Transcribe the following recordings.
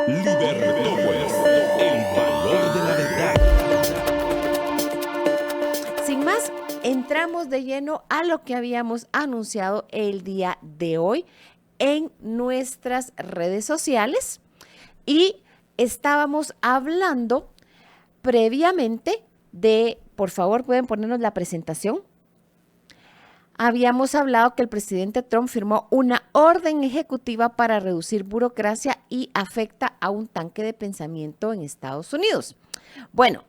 Libertópolis, el valor de la verdad. Sin más, entramos de lleno a lo que habíamos anunciado el día de hoy en nuestras redes sociales y estábamos hablando previamente de, por favor, pueden ponernos la presentación. Habíamos hablado que el presidente Trump firmó una orden ejecutiva para reducir burocracia y afecta a un tanque de pensamiento en Estados Unidos. Bueno,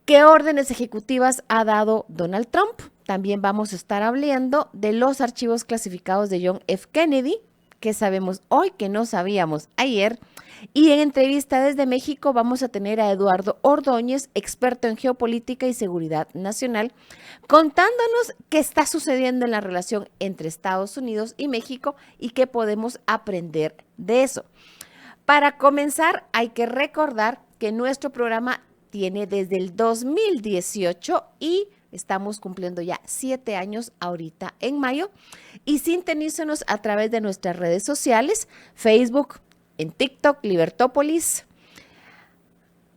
¿qué órdenes ejecutivas ha dado Donald Trump? También vamos a estar hablando de los archivos clasificados de John F. Kennedy, que sabemos hoy que no sabíamos ayer. Y en entrevista desde México vamos a tener a Eduardo Ordóñez, experto en geopolítica y seguridad nacional, contándonos qué está sucediendo en la relación entre Estados Unidos y México y qué podemos aprender de eso. Para comenzar, hay que recordar que nuestro programa tiene desde el 2018 y estamos cumpliendo ya 7 años ahorita en mayo. Y sintonízanos a través de nuestras redes sociales, Facebook, en TikTok, Libertópolis,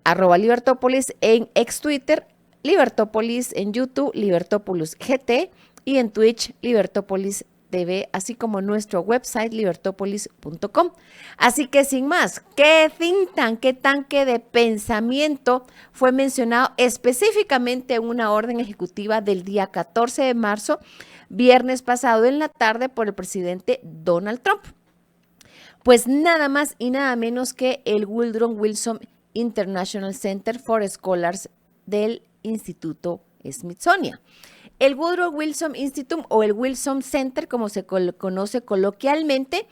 @Libertópolis, en ex Twitter, Libertópolis, en YouTube, Libertópolis GT y en Twitch, Libertópolis TV, así como nuestro website libertopolis.com. Así que sin más, ¿qué think tank, qué tanque de pensamiento fue mencionado específicamente en una orden ejecutiva del día 14 de marzo, viernes pasado en la tarde, por el presidente Donald Trump? Pues nada más y nada menos que el Woodrow Wilson International Center for Scholars del Instituto Smithsonian. El Woodrow Wilson Institute o el Wilson Center, como se conoce coloquialmente,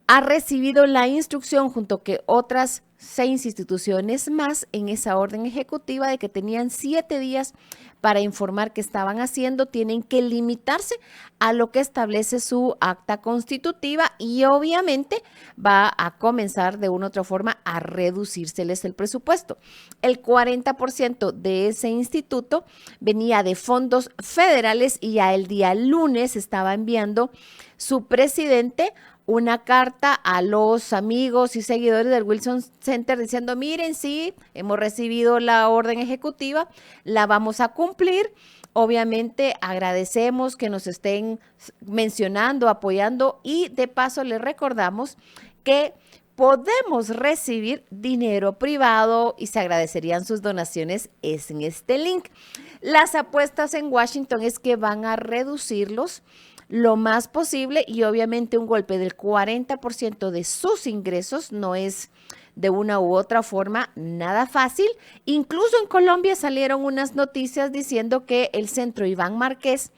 ha recibido la instrucción junto que otras 6 instituciones más en esa orden ejecutiva de que tenían 7 días para informar qué estaban haciendo. Tienen que limitarse a lo que establece su acta constitutiva y obviamente va a comenzar de una u otra forma a reducírseles el presupuesto. El 40% de ese instituto venía de fondos federales y ya el día lunes estaba enviando su presidente una carta a los amigos y seguidores del Wilson Center diciendo, miren, sí, hemos recibido la orden ejecutiva, la vamos a cumplir. Obviamente agradecemos que nos estén mencionando, apoyando y de paso les recordamos que podemos recibir dinero privado y se agradecerían sus donaciones en este link. Las apuestas en Washington es que van a reducirlos lo más posible y obviamente un golpe del 40% de sus ingresos no es de una u otra forma nada fácil. Incluso en Colombia salieron unas noticias diciendo que el centro Iván Márquez,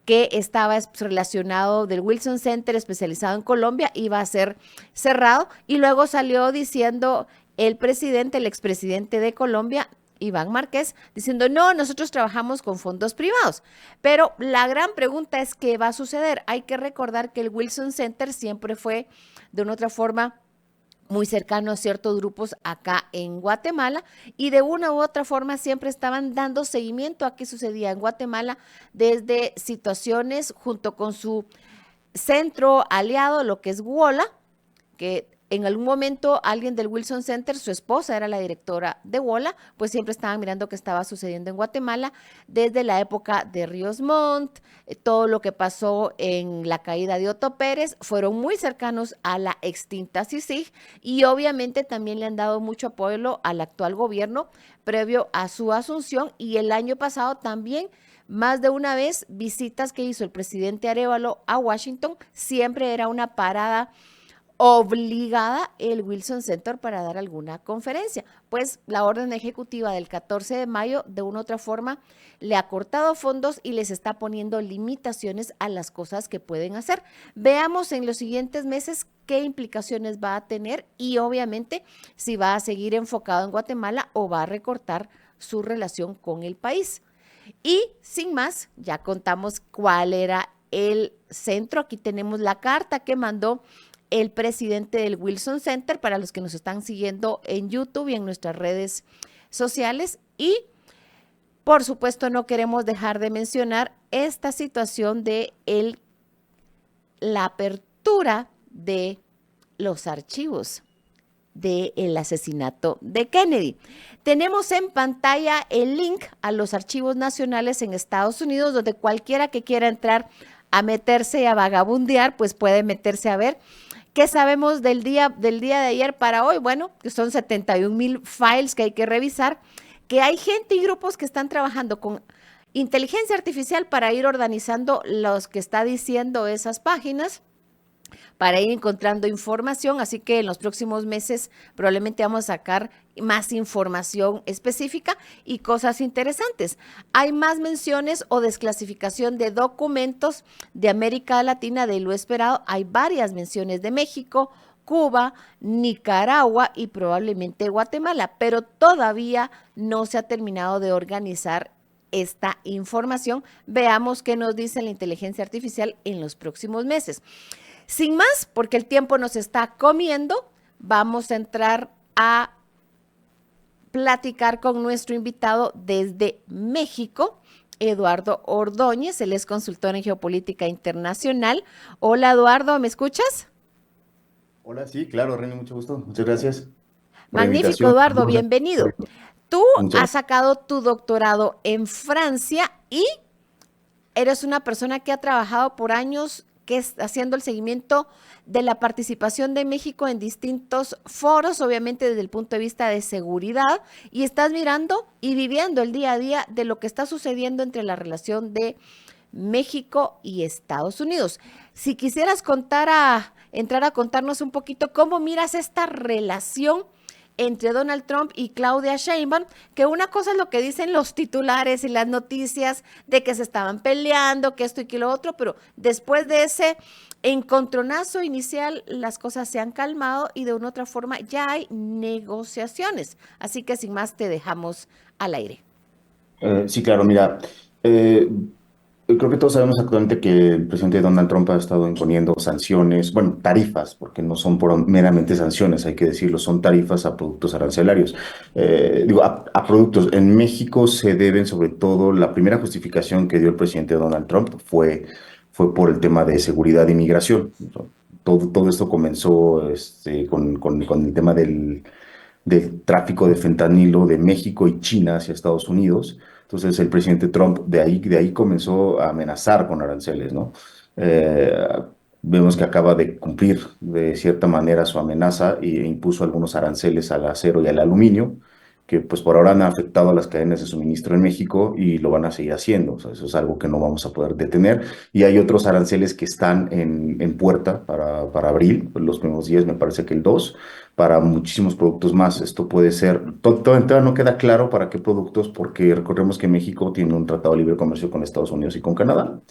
que estaba relacionado del Wilson Center especializado en Colombia, iba a ser cerrado y luego salió diciendo el presidente, el expresidente de Colombia, Iván Márquez, diciendo, no, nosotros trabajamos con fondos privados. Pero la gran pregunta es, ¿qué va a suceder? Hay que recordar que el Wilson Center siempre fue, de una otra forma, muy cercano a ciertos grupos acá en Guatemala y de una u otra forma siempre estaban dando seguimiento a qué sucedía en Guatemala desde situaciones junto con su centro aliado, lo que es WOLA, que en algún momento alguien del Wilson Center, su esposa era la directora de WOLA, pues siempre estaban mirando qué estaba sucediendo en Guatemala desde la época de Ríos Montt, todo lo que pasó en la caída de Otto Pérez, fueron muy cercanos a la extinta CICIG y obviamente también le han dado mucho apoyo al actual gobierno previo a su asunción y el año pasado también más de una vez visitas que hizo el presidente Arévalo a Washington, siempre era una parada obligada el Wilson Center para dar alguna conferencia. Pues la orden ejecutiva del 14 de mayo de una u otra forma le ha cortado fondos y les está poniendo limitaciones a las cosas que pueden hacer. Veamos en los siguientes meses qué implicaciones va a tener y obviamente si va a seguir enfocado en Guatemala o va a recortar su relación con el país. Y sin más, ya contamos cuál era el centro. Aquí tenemos la carta que mandó el presidente del Wilson Center para los que nos están siguiendo en YouTube y en nuestras redes sociales. Y por supuesto no queremos dejar de mencionar esta situación de la apertura de los archivos del asesinato de Kennedy. Tenemos en pantalla el link a los archivos nacionales en Estados Unidos, donde cualquiera que quiera entrar a meterse y a vagabundear, pues puede meterse a ver. ¿Qué sabemos del día de ayer para hoy? Bueno, que son 71,000 files que hay que revisar, que hay gente y grupos que están trabajando con inteligencia artificial para ir organizando los que está diciendo esas páginas, para ir encontrando información, así que en los próximos meses probablemente vamos a sacar más información específica y cosas interesantes. Hay más menciones o desclasificación de documentos de América Latina de lo esperado. Hay varias menciones de México, Cuba, Nicaragua y probablemente Guatemala, pero todavía no se ha terminado de organizar esta información. Veamos qué nos dice la inteligencia artificial en los próximos meses. Sin más, porque el tiempo nos está comiendo, vamos a entrar a platicar con nuestro invitado desde México, Eduardo Ordóñez. Él es consultor en geopolítica internacional. Hola, Eduardo, ¿me escuchas? Hola, sí, claro, René, mucho gusto. Muchas gracias por la Magnífico, invitación. Eduardo, bienvenido. Tú Muchas has sacado tu doctorado en Francia y eres una persona que ha trabajado por años haciendo el seguimiento de la participación de México en distintos foros, obviamente desde el punto de vista de seguridad, y estás mirando y viviendo el día a día de lo que está sucediendo entre la relación de México y Estados Unidos. Si quisieras entrar a contarnos un poquito cómo miras esta relación entre Donald Trump y Claudia Sheinbaum, que una cosa es lo que dicen los titulares y las noticias de que se estaban peleando, que esto y que lo otro, pero después de ese encontronazo inicial, las cosas se han calmado y de una u otra forma ya hay negociaciones. Así que sin más te dejamos al aire. Sí, claro, mira, creo que todos sabemos actualmente que el presidente Donald Trump ha estado imponiendo sanciones, bueno, tarifas, porque no son meramente sanciones, hay que decirlo, son tarifas a productos arancelarios. Digo, a productos. En México se deben sobre todo, la primera justificación que dio el presidente Donald Trump fue por el tema de seguridad e inmigración. Todo esto comenzó con el tema del tráfico de fentanilo de México y China hacia Estados Unidos. Entonces el presidente Trump de ahí comenzó a amenazar con aranceles, ¿no? Eh, Vemos que acaba de cumplir de cierta manera su amenaza e impuso algunos aranceles al acero y al aluminio, que pues por ahora han afectado a las cadenas de suministro en México y lo van a seguir haciendo. O sea, eso es algo que no vamos a poder detener. Y hay otros aranceles que están en puerta para abril, los primeros días, me parece que el 2 para muchísimos productos más. Esto puede ser, todavía no queda claro para qué productos, porque recordemos que México tiene un tratado de libre comercio con Estados Unidos y con Canadá.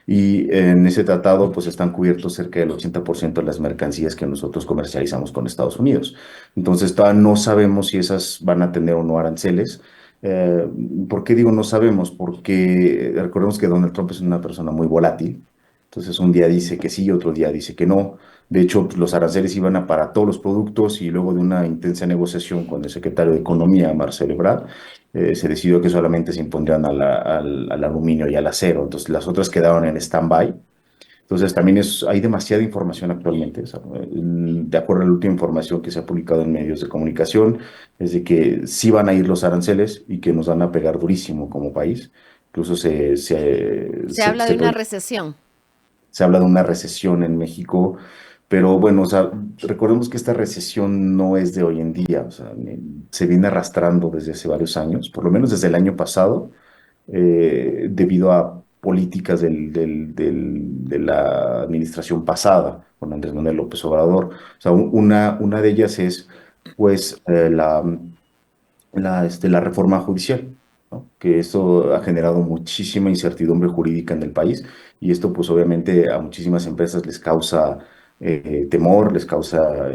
Y en ese tratado pues están cubiertos cerca del 80% de las mercancías que nosotros comercializamos con Estados Unidos. Entonces todavía no sabemos si esas van a tener o no aranceles. Eh, ¿Por qué digo no sabemos? Porque recordemos que Donald Trump es una persona muy volátil. Entonces un día dice que sí, otro día dice que no. De hecho, pues, los aranceles iban a para todos los productos y luego de una intensa negociación con el secretario de Economía, Marcelo Ebrard, se decidió que solamente se impondrían al aluminio y al acero. Entonces las otras quedaron en stand-by. Entonces también hay demasiada información actualmente. O sea, de acuerdo a la última información que se ha publicado en medios de comunicación, es de que sí van a ir los aranceles y que nos van a pegar durísimo como país. Incluso Se habla de una recesión. se habla de una recesión en México, pero bueno, o sea, recordemos que esta recesión no es de hoy en día, o sea, se viene arrastrando desde hace varios años, por lo menos desde el año pasado, debido a políticas de la administración pasada, con Andrés Manuel López Obrador. O sea, una de ellas es, pues, la reforma judicial, ¿no? Que esto ha generado muchísima incertidumbre jurídica en el país y esto pues obviamente a muchísimas empresas les causa temor, les causa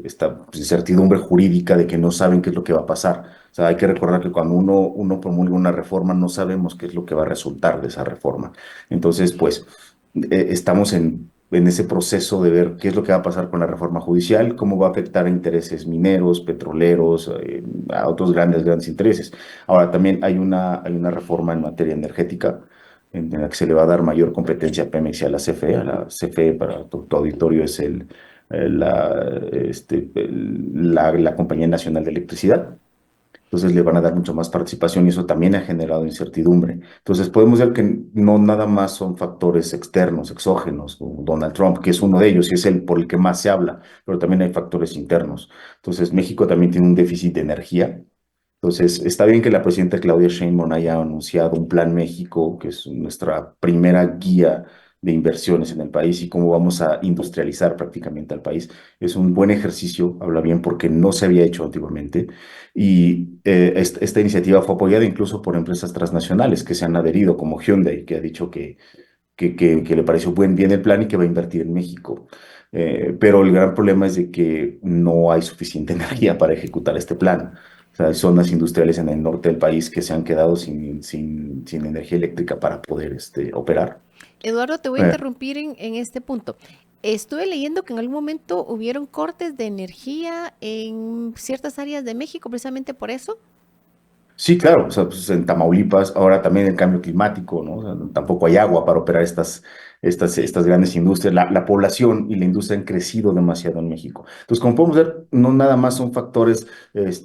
esta pues, incertidumbre jurídica de que no saben qué es lo que va a pasar. O sea, hay que recordar que cuando uno promulga una reforma no sabemos qué es lo que va a resultar de esa reforma. Entonces, pues estamos en ese proceso de ver qué es lo que va a pasar con la reforma judicial, cómo va a afectar a intereses mineros, petroleros, a otros grandes intereses. Ahora, también hay una reforma en materia energética en la que se le va a dar mayor competencia a Pemex y a la CFE. A la CFE, para tu auditorio, es la Compañía Nacional de Electricidad. Entonces le van a dar mucha más participación y eso también ha generado incertidumbre. Entonces podemos ver que no nada más son factores externos, exógenos, como Donald Trump, que es uno de ellos y es el por el que más se habla, pero también hay factores internos. Entonces México también tiene un déficit de energía. Entonces, está bien que la presidenta Claudia Sheinbaum haya anunciado un Plan México, que es nuestra primera guía de inversiones en el país y cómo vamos a industrializar prácticamente al país. Es un buen ejercicio, habla bien porque no se había hecho antiguamente y esta iniciativa fue apoyada incluso por empresas transnacionales que se han adherido, como Hyundai, que ha dicho que le pareció bien el plan y que va a invertir en México. Pero el gran problema es de que no hay suficiente energía para ejecutar este plan. O sea, hay zonas industriales en el norte del país que se han quedado sin energía eléctrica para poder operar. Eduardo, te voy a Eh, interrumpir en este punto. Estuve leyendo que en algún momento hubieron cortes de energía en ciertas áreas de México, precisamente por eso. Sí, claro, o sea, pues en Tamaulipas, ahora también el cambio climático, ¿no? O sea, tampoco hay agua para operar estas grandes industrias. La población y la industria han crecido demasiado en México. Entonces, como podemos ver, no nada más son factores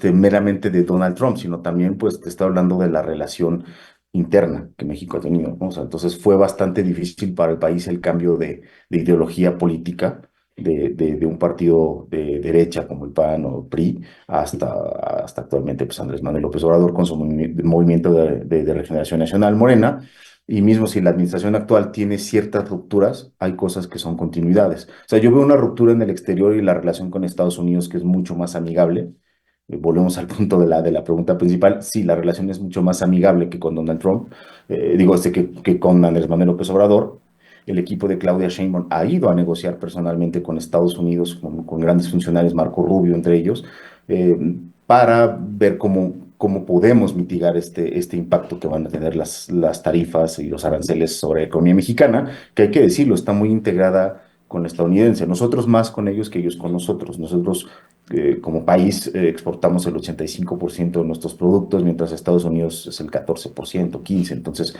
meramente de Donald Trump, sino también, pues, te está hablando de la relación interna que México ha tenido, ¿no? O sea, entonces fue bastante difícil para el país el cambio de ideología política de un partido de derecha como el PAN o el PRI hasta actualmente pues Andrés Manuel López Obrador con su movimiento de regeneración nacional Morena. Y mismo si la administración actual tiene ciertas rupturas, hay cosas que son continuidades. O sea, yo veo una ruptura en el exterior y la relación con Estados Unidos que es mucho más amigable. Volvemos al punto de la pregunta principal. Sí, la relación es mucho más amigable que con Donald Trump, que con Andrés Manuel López Obrador. El equipo de Claudia Sheinbaum ha ido a negociar personalmente con Estados Unidos, con grandes funcionarios, Marco Rubio entre ellos, eh, para ver cómo podemos mitigar este impacto que van a tener las tarifas y los aranceles sobre la economía mexicana, que hay que decirlo, está muy integrada con la estadounidense. Nosotros más con ellos que ellos con nosotros. Nosotros como país exportamos el 85% de nuestros productos, mientras Estados Unidos es el 14%, 15%. Entonces,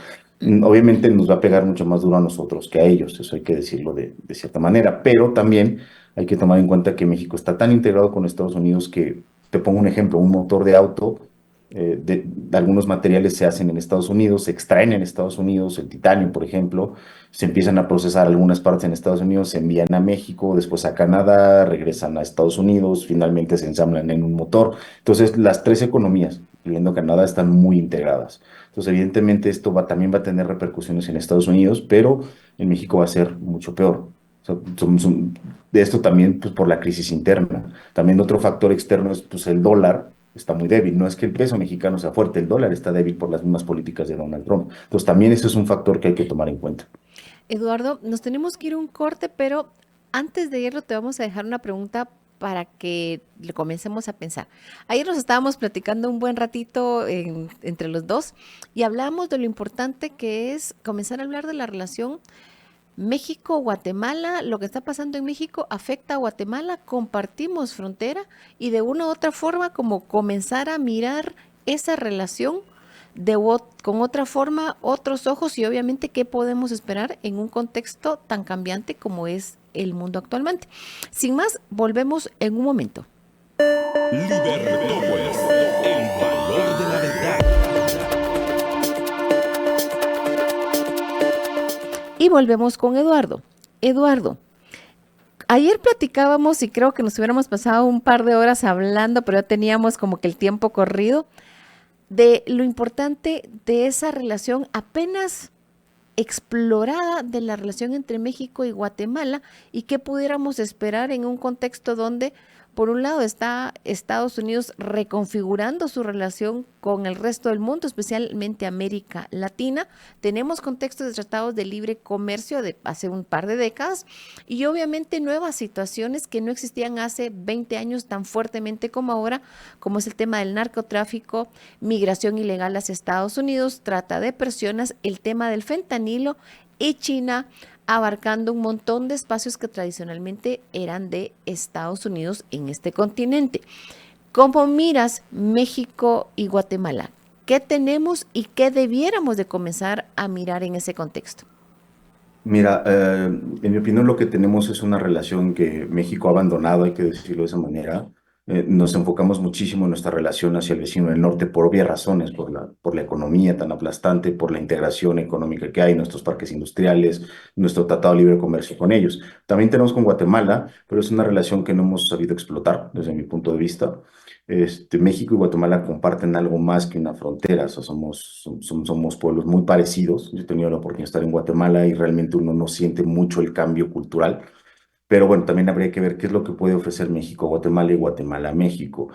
obviamente nos va a pegar mucho más duro a nosotros que a ellos, eso hay que decirlo de cierta manera, pero también hay que tomar en cuenta que México está tan integrado con Estados Unidos que, te pongo un ejemplo, un motor de auto, de algunos materiales se hacen en Estados Unidos, se extraen en Estados Unidos, el titanio, por ejemplo, se empiezan a procesar algunas partes en Estados Unidos, se envían a México, después a Canadá, regresan a Estados Unidos, finalmente se ensamblan en un motor. Entonces, las tres economías, incluyendo Canadá, están muy integradas. Entonces, evidentemente, también va a tener repercusiones en Estados Unidos, pero en México va a ser mucho peor. O sea, de esto también pues, por la crisis interna. También otro factor externo es pues, el dólar está muy débil. No es que el peso mexicano sea fuerte, el dólar está débil por las mismas políticas de Donald Trump. Entonces, también ese es un factor que hay que tomar en cuenta. Eduardo, nos tenemos que ir a un corte, pero antes de irlo te vamos a dejar una pregunta para que lo comencemos a pensar. Ayer nos estábamos platicando un buen ratito entre los dos y hablamos de lo importante que es comenzar a hablar de la relación México-Guatemala. Lo que está pasando en México afecta a Guatemala, compartimos frontera y de una u otra forma como comenzar a mirar esa relación con otra forma, otros ojos y obviamente qué podemos esperar en un contexto tan cambiante como es el mundo actualmente. Sin más, volvemos en un momento. Libertópolis, el valor de la verdad. Y volvemos con Eduardo. Eduardo, ayer platicábamos y creo que nos hubiéramos pasado un par de horas hablando, pero ya teníamos como que el tiempo corrido de lo importante de esa relación apenas explorada de la relación entre México y Guatemala y qué pudiéramos esperar en un contexto donde, por un lado, está Estados Unidos reconfigurando su relación con el resto del mundo, especialmente América Latina. Tenemos contextos de tratados de libre comercio de hace un par de décadas y obviamente nuevas situaciones que no existían hace 20 años tan fuertemente como ahora, como es el tema del narcotráfico, migración ilegal hacia Estados Unidos, trata de personas, el tema del fentanilo y China abarcando un montón de espacios que tradicionalmente eran de Estados Unidos en este continente. ¿Cómo miras México y Guatemala? ¿Qué tenemos y qué debiéramos de comenzar a mirar en ese contexto? Mira, en mi opinión lo que tenemos es una relación que México ha abandonado, hay que decirlo de esa manera. Nos enfocamos muchísimo en nuestra relación hacia el vecino del norte por obvias razones, por la economía tan aplastante, por la integración económica que hay, nuestros parques industriales, nuestro tratado de libre comercio con ellos. También tenemos con Guatemala, pero es una relación que no hemos sabido explotar desde mi punto de vista. México y Guatemala comparten algo más que una frontera, o sea, somos pueblos muy parecidos. Yo he tenido la oportunidad de estar en Guatemala y realmente uno no siente mucho el cambio cultural, pero bueno, también habría que ver qué es lo que puede ofrecer México a Guatemala y Guatemala a México.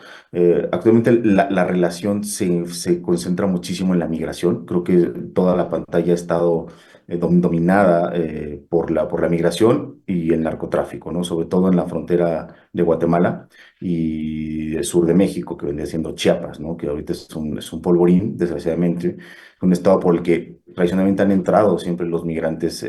Actualmente la relación se concentra muchísimo en la migración. Creo que toda la pantalla ha estado dominada por la migración y el narcotráfico, ¿no? Sobre todo en la frontera de Guatemala y el sur de México, que vendría siendo Chiapas, ¿no? Que ahorita es un polvorín, desgraciadamente, un estado por el que tradicionalmente han entrado siempre los migrantes,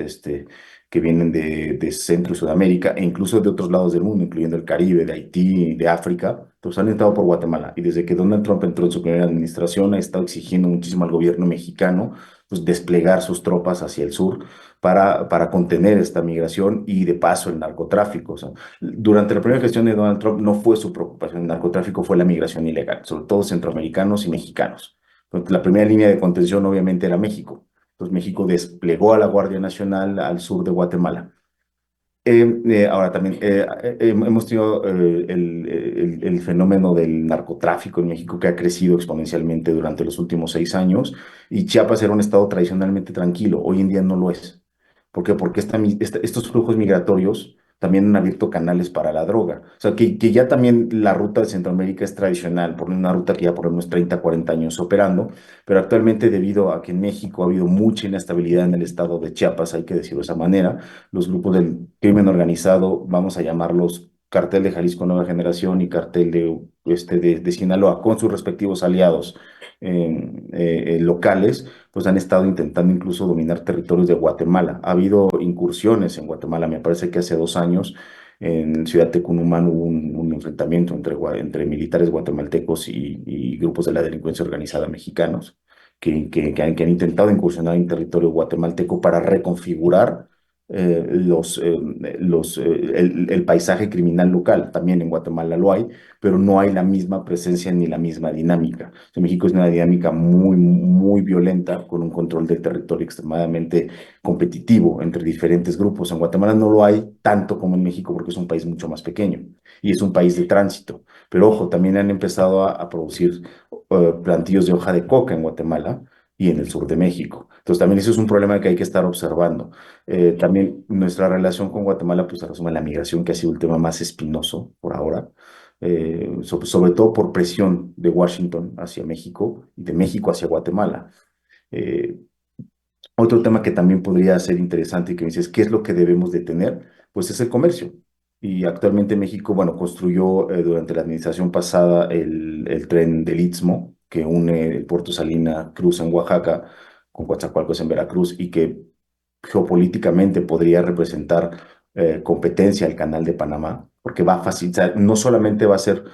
que vienen de Centro y Sudamérica e incluso de otros lados del mundo, incluyendo el Caribe, de Haití, de África, pues han entrado por Guatemala. Y desde que Donald Trump entró en su primera administración, ha estado exigiendo muchísimo al gobierno mexicano pues, desplegar sus tropas hacia el sur para contener esta migración y de paso el narcotráfico. O sea, durante la primera gestión de Donald Trump no fue su preocupación el narcotráfico, fue la migración ilegal, sobre todo centroamericanos y mexicanos. Entonces, la primera línea de contención obviamente era México. Entonces México desplegó a la Guardia Nacional al sur de Guatemala. Ahora también hemos tenido el fenómeno del narcotráfico en México que ha crecido exponencialmente durante los últimos 6 años y Chiapas era un estado tradicionalmente tranquilo, hoy en día no lo es. ¿Por qué? Porque estos flujos migratorios también han abierto canales para la droga. O sea, que ya también la ruta de Centroamérica es tradicional, por una ruta que ya por unos 30, 40 años operando, pero actualmente debido a que en México ha habido mucha inestabilidad en el estado de Chiapas, hay que decirlo de esa manera, los grupos del crimen organizado, vamos a llamarlos Cartel de Jalisco Nueva Generación y Cartel de Sinaloa, con sus respectivos aliados locales, pues han estado intentando incluso dominar territorios de Guatemala. Ha habido incursiones en Guatemala, me parece que hace 2 años en Ciudad Tecunumán hubo un enfrentamiento entre militares guatemaltecos y grupos de la delincuencia organizada mexicanos que han intentado incursionar en territorio guatemalteco para reconfigurar el paisaje criminal local. También en Guatemala lo hay, pero no hay la misma presencia ni la misma dinámica. O sea, México es una dinámica muy, muy violenta, con un control del territorio extremadamente competitivo entre diferentes grupos. En Guatemala no lo hay tanto como en México porque es un país mucho más pequeño y es un país de tránsito. Pero ojo, también han empezado a producir plantillos de hoja de coca en Guatemala y en el sur de México. Entonces también eso es un problema que hay que estar observando. También nuestra relación con Guatemala, pues se resume en la migración, que ha sido el tema más espinoso por ahora, sobre todo por presión de Washington hacia México y de México hacia Guatemala. Eh, Otro tema que también podría ser interesante y que me dices, ¿qué es lo que debemos de tener? Pues es el comercio. Y actualmente México, bueno, construyó durante la administración pasada el tren del Istmo, que une el Puerto Salina Cruz en Oaxaca con Coatzacoalcos en Veracruz y que geopolíticamente podría representar competencia al Canal de Panamá, porque va a facilitar, no solamente va a ser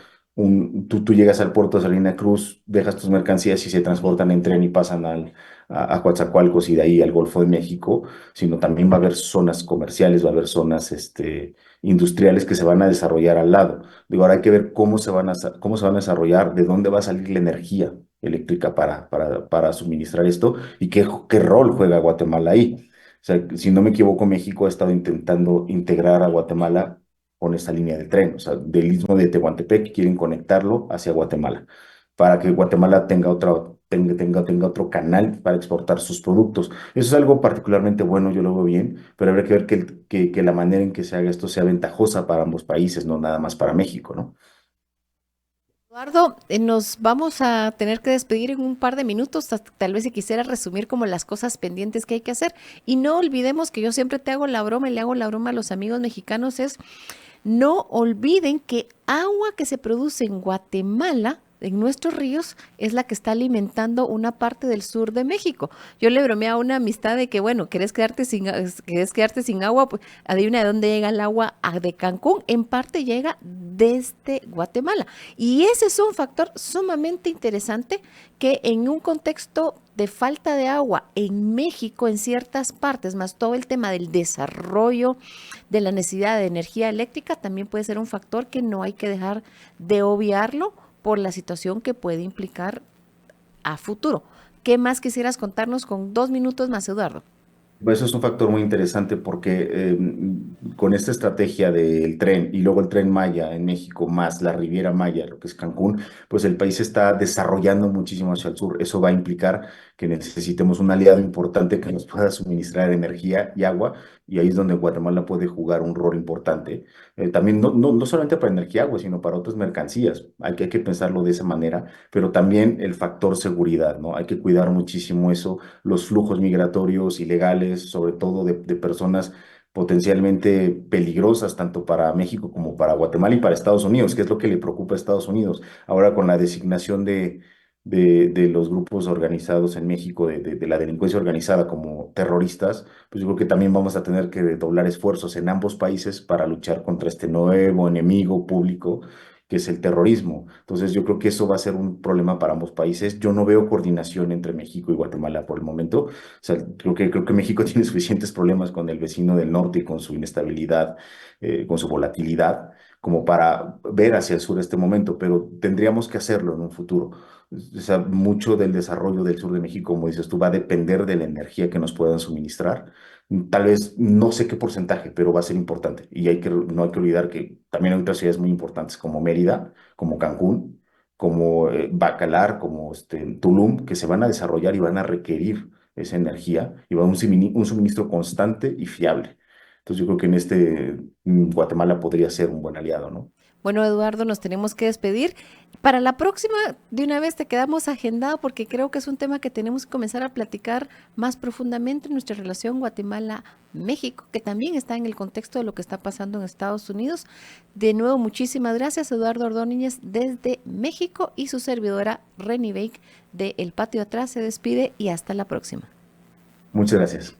tú llegas al puerto de Salina Cruz, dejas tus mercancías y se transportan en tren y pasan a Coatzacoalcos y de ahí al Golfo de México, sino también va a haber zonas comerciales, va a haber zonas industriales que se van a desarrollar al lado. Digo, ahora hay que ver cómo se van a desarrollar, de dónde va a salir la energía eléctrica para suministrar esto y qué rol juega Guatemala ahí. O sea, si no me equivoco, México ha estado intentando integrar a Guatemala con esa línea de tren, o sea, del istmo de Tehuantepec quieren conectarlo hacia Guatemala, para que Guatemala tenga otro canal para exportar sus productos. Eso es algo particularmente bueno, yo lo veo bien, pero habrá que ver que la manera en que se haga esto sea ventajosa para ambos países, no nada más para México, ¿no? Eduardo, nos vamos a tener que despedir en un par de minutos, tal vez si quisiera resumir como las cosas pendientes que hay que hacer. Y no olvidemos que yo siempre te hago la broma y le hago la broma a los amigos mexicanos, es no olviden que agua que se produce en Guatemala, en nuestros ríos, es la que está alimentando una parte del sur de México. Yo le bromeé a una amistad de que, bueno, querés quedarte sin agua, pues adivina de dónde llega el agua de Cancún. En parte llega desde Guatemala. Y ese es un factor sumamente interesante que en un contexto de falta de agua en México en ciertas partes, más todo el tema del desarrollo, de la necesidad de energía eléctrica, también puede ser un factor que no hay que dejar de obviarlo por la situación que puede implicar a futuro. ¿Qué más quisieras contarnos con 2 minutos más, Eduardo? Eso es un factor muy interesante porque con esta estrategia del tren y luego el Tren Maya en México más la Riviera Maya, lo que es Cancún, pues el país está desarrollando muchísimo hacia el sur. Eso va a implicar que necesitemos un aliado importante que nos pueda suministrar energía y agua, y ahí es donde Guatemala puede jugar un rol importante. También no solamente para energía y agua, sino para otras mercancías. Hay que pensarlo de esa manera, pero también el factor seguridad, ¿no? Hay que cuidar muchísimo eso, los flujos migratorios ilegales, sobre todo de personas potencialmente peligrosas tanto para México como para Guatemala y para Estados Unidos, que es lo que le preocupa a Estados Unidos. Ahora con la designación de los grupos organizados en México, de la delincuencia organizada como terroristas, pues yo creo que también vamos a tener que doblar esfuerzos en ambos países para luchar contra este nuevo enemigo público que es el terrorismo. Entonces yo creo que eso va a ser un problema para ambos países. Yo no veo coordinación entre México y Guatemala por el momento. O sea, creo que México tiene suficientes problemas con el vecino del norte y con su inestabilidad, con su volatilidad, como para ver hacia el sur este momento, pero tendríamos que hacerlo en un futuro. O sea, mucho del desarrollo del sur de México, como dices tú, va a depender de la energía que nos puedan suministrar. Tal vez no sé qué porcentaje, pero va a ser importante. Y no hay que olvidar que también hay otras ciudades muy importantes como Mérida, como Cancún, como Bacalar, como Tulum, que se van a desarrollar y van a requerir esa energía y va a un suministro constante y fiable. Entonces yo creo que en Guatemala podría ser un buen aliado, ¿no? Bueno, Eduardo, nos tenemos que despedir. Para la próxima, de una vez te quedamos agendado porque creo que es un tema que tenemos que comenzar a platicar más profundamente en nuestra relación Guatemala-México, que también está en el contexto de lo que está pasando en Estados Unidos. De nuevo, muchísimas gracias, Eduardo Ordóñez, desde México, y su servidora Reni Bake de El Patio Atrás se despide y hasta la próxima. Muchas gracias.